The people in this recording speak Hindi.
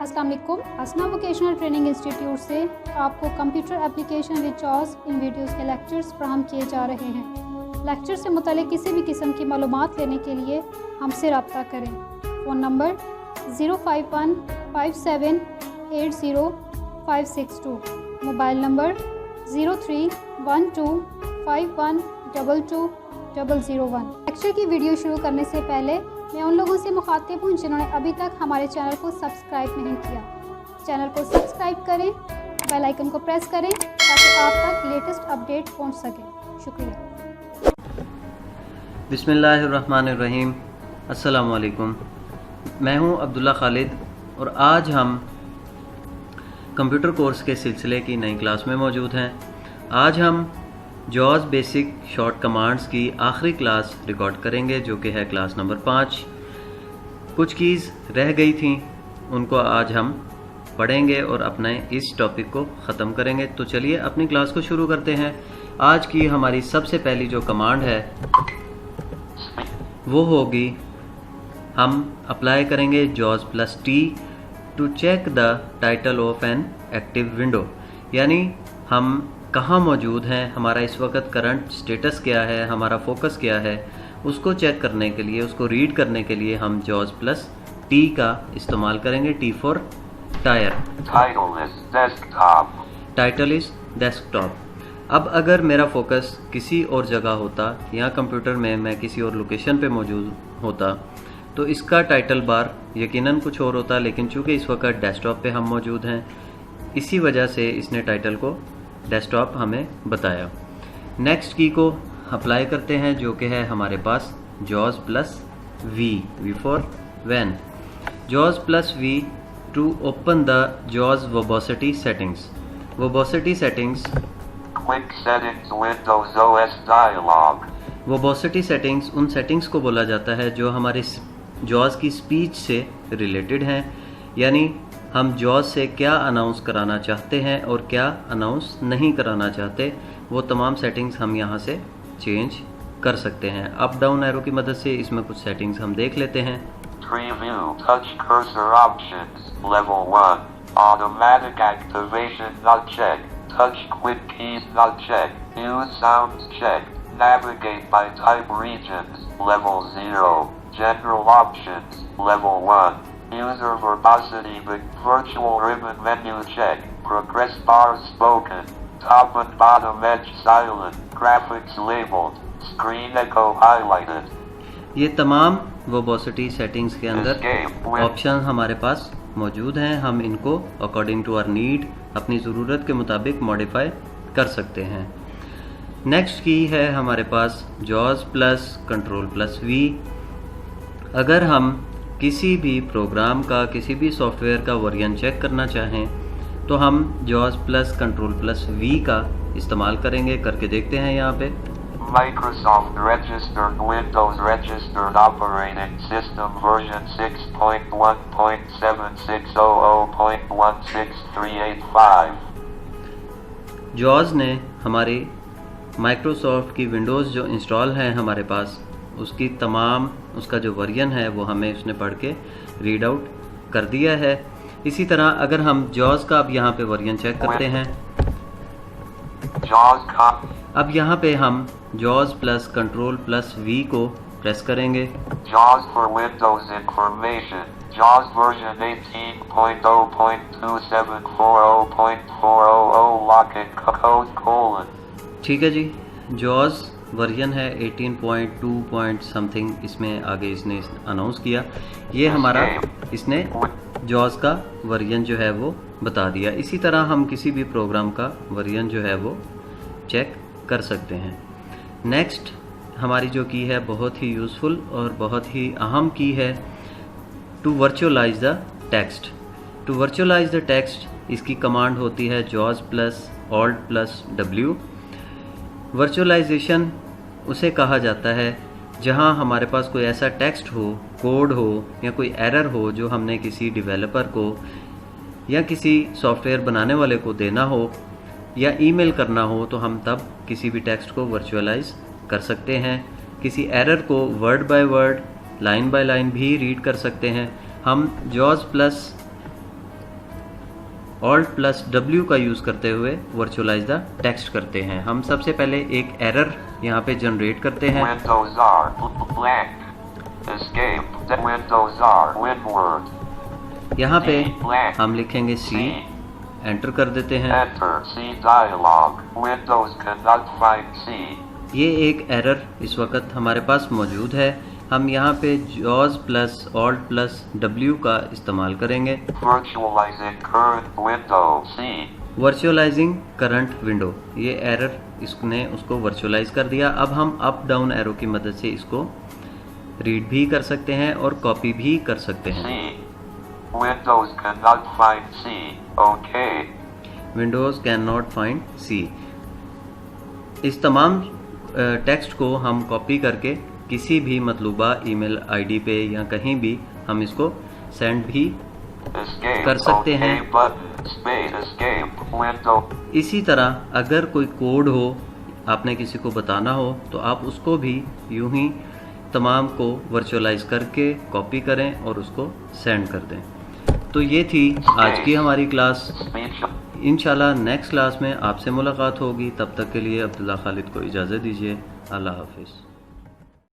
अस्सलाम वालेकुम। असना वोकेशनल ट्रेनिंग इंस्टीट्यूट से आपको computer application with jaws in videos के लेक्चर्स फराहम किए जा रहे हैं। लेक्चर से मुतालिक किसी भी किस्म की मालूमात लेने के लिए हमसे रब्ता करें। Phone number 05157805562, mobile number 0312512201। Lecture की वीडियो शुरू करने से पहले मैं उन लोगों से मुखातिब हूँ जिन्होंने अभी तक हमारे चैनल को सब्सक्राइब नहीं किया। चैनल को सब्सक्राइब करें, बेल आइकन को प्रेस करें ताकि आप तक लेटेस्ट अपडेट पहुँच सके। शुक्रिया। बिस्मिल्लाहिर्रहमानिर्रहीम। अस्सलाम वालेकुम। मैं हूं अब्दुल्ला खालिद और आज हम कंप्यूटर कोर्स के सिलसिले की नई क्लास में मौजूद हैं। आज हम जॉज़ बेसिक शॉर्ट कमांड्स की आखिरी क्लास रिकॉर्ड करेंगे जो कि है क्लास नंबर 5। कुछ कीज़ रह गई थी, उनको आज हम पढ़ेंगे और अपने इस टॉपिक को ख़त्म करेंगे। तो चलिए अपनी क्लास को शुरू करते हैं। आज की हमारी सबसे पहली जो कमांड है वो होगी, हम अप्लाई करेंगे जॉज़ plus T to check the title of an active window, यानी हम कहाँ मौजूद हैं, हमारा इस वक्त करंट स्टेटस क्या है, हमारा फोकस क्या है, उसको चेक करने के लिए, उसको रीड करने के लिए हम जॉज़ प्लस टी का इस्तेमाल करेंगे। T for tyre. Title is desktop. अब अगर मेरा फोकस किसी और जगह होता या कंप्यूटर में मैं किसी और लोकेशन पे मौजूद होता तो इसका टाइटल बार यकीनन कुछ और होता, लेकिन चूंकि इस वक्त डेस्कटॉप पे हम मौजूद हैं इसी वजह से इसने टाइटल को डेस्कटॉप हमें बताया। नेक्स्ट की को अप्लाई करते हैं जो कि है हमारे पास जॉज़ plus we for van. Jaws plus we to open the jaws वर्बोसिटी settings. वर्बोसिटी settings, Quick settings Windows OS dialog. वर्बोसिटी settings उन सेटिंग्स को बोला जाता है जो हमारे जॉज़ की स्पीच से रिलेटेड हैं, यानी हम जॉज़ से क्या अनाउंस कराना चाहते हैं और क्या अनाउंस नहीं कराना चाहते, वो तमाम सेटिंग्स हम यहाँ से चेंज कर सकते हैं। अप डाउन एरो की मदद से इसमें कुछ सेटिंग्स हम देख लेते हैं। Preview touch cursor options. Level 1. Automatic activation not checked. Touch quick keys not checked. Use sounds checked. Navigate by type regions. Level 0. General options. Level 1. User verbosity with virtual ribbon menu checked. Progress bar spoken. Top and bottom edge silent. Graphics labeled. Screen echo highlighted. ये तमाम वर्बोसिटी सेटिंग्स के अंदर ऑप्शन हमारे पास मौजूद हैं। हम इनको अकॉर्डिंग टू आवर नीड अपनी ज़रूरत के मुताबिक मॉडिफाई कर सकते हैं। नेक्स्ट की है हमारे पास जॉज़ प्लस कंट्रोल प्लस वी। अगर हम किसी भी प्रोग्राम का, किसी भी सॉफ्टवेयर का वर्जन चेक करना चाहें तो हम जॉज़ प्लस कंट्रोल प्लस वी का इस्तेमाल करेंगे। करके देखते हैं यहाँ पे। Microsoft registered Windows registered operating system version 6.1.7600.16385। Jaws ने हमारी माइक्रोसॉफ्ट की विंडोज़ जो इंस्टॉल हैं हमारे पास, उसकी तमाम उसका जो वर्जन है वो हमें उसने पढ़ के रीड आउट कर दिया है। इसी तरह अगर हम जॉज़ का अब यहाँ पे वर्जन चेक करते हैं, अब यहाँ पे हम जॉज़ प्लस कंट्रोल प्लस वी को प्रेस करेंगे। JAWS for Windows information. JAWS version 18.0.2740.400 locking code : ठीक है जी, जॉज़ वर्जन है 18.2 पॉइंट समथिंग, इसमें आगे इसने अनाउंस किया। ये हमारा इसने जॉज़ का वर्जन जो है वो बता दिया। इसी तरह हम किसी भी प्रोग्राम का वर्जन जो है वो चेक कर सकते हैं। नेक्स्ट हमारी जो की है बहुत ही यूज़फुल और बहुत ही अहम की है, to virtualize the text. To virtualize the text इसकी कमांड होती है जॉज़ plus alt plus W. Virtualization उसे कहा जाता है जहां हमारे पास कोई ऐसा टेक्स्ट हो, कोड हो या कोई एरर हो जो हमने किसी डेवलपर को या किसी सॉफ्टवेयर बनाने वाले को देना हो या ईमेल करना हो, तो हम तब किसी भी टेक्स्ट को वर्चुअलाइज कर सकते हैं। किसी एरर को word by word, line by line भी रीड कर सकते हैं। हम जॉज़ प्लस Alt+W का यूज़ करते हुए वर्चुअलाइज द टेक्स्ट करते हैं। हम सबसे पहले एक एरर यहाँ पे जनरेट करते हैं। Windows R blank. Escape. The Windows R Winword. यहाँ पे blank. हम लिखेंगे C, एंटर कर देते हैं। Enter. C dialog. Windows cannot find C. ये एक एरर इस वक्त हमारे पास मौजूद है। हम यहाँ पे JAWS + Alt+W का इस्तेमाल करेंगे। Virtualizing current window. C. Virtualizing current window, ये एरर इसने उसको वर्चुअलाइज कर दिया। अब हम अप डाउन एरो की मदद से इसको रीड भी कर सकते हैं और कॉपी भी कर सकते हैं। C. Windows cannot find C. OK. Windows can not find C। इस तमाम टेक्स्ट को हम कॉपी करके किसी भी मतलूबा ईमेल आईडी पे या कहीं भी हम इसको सेंड भी Escape. कर सकते OK हैं। button. Space. Escape. Window. इसी तरह अगर कोई कोड हो, आपने किसी को बताना हो, तो आप उसको भी यूं ही तमाम को वर्चुअलाइज करके कॉपी करें और उसको सेंड कर दें। तो ये थी आज की हमारी क्लास। Speech. इंशाल्लाह नेक्स्ट क्लास में आपसे मुलाकात होगी। तब तक के लिए अब्दुल्ला खालिद को इजाज़त दीजिए। अल्लाह हाफिज़।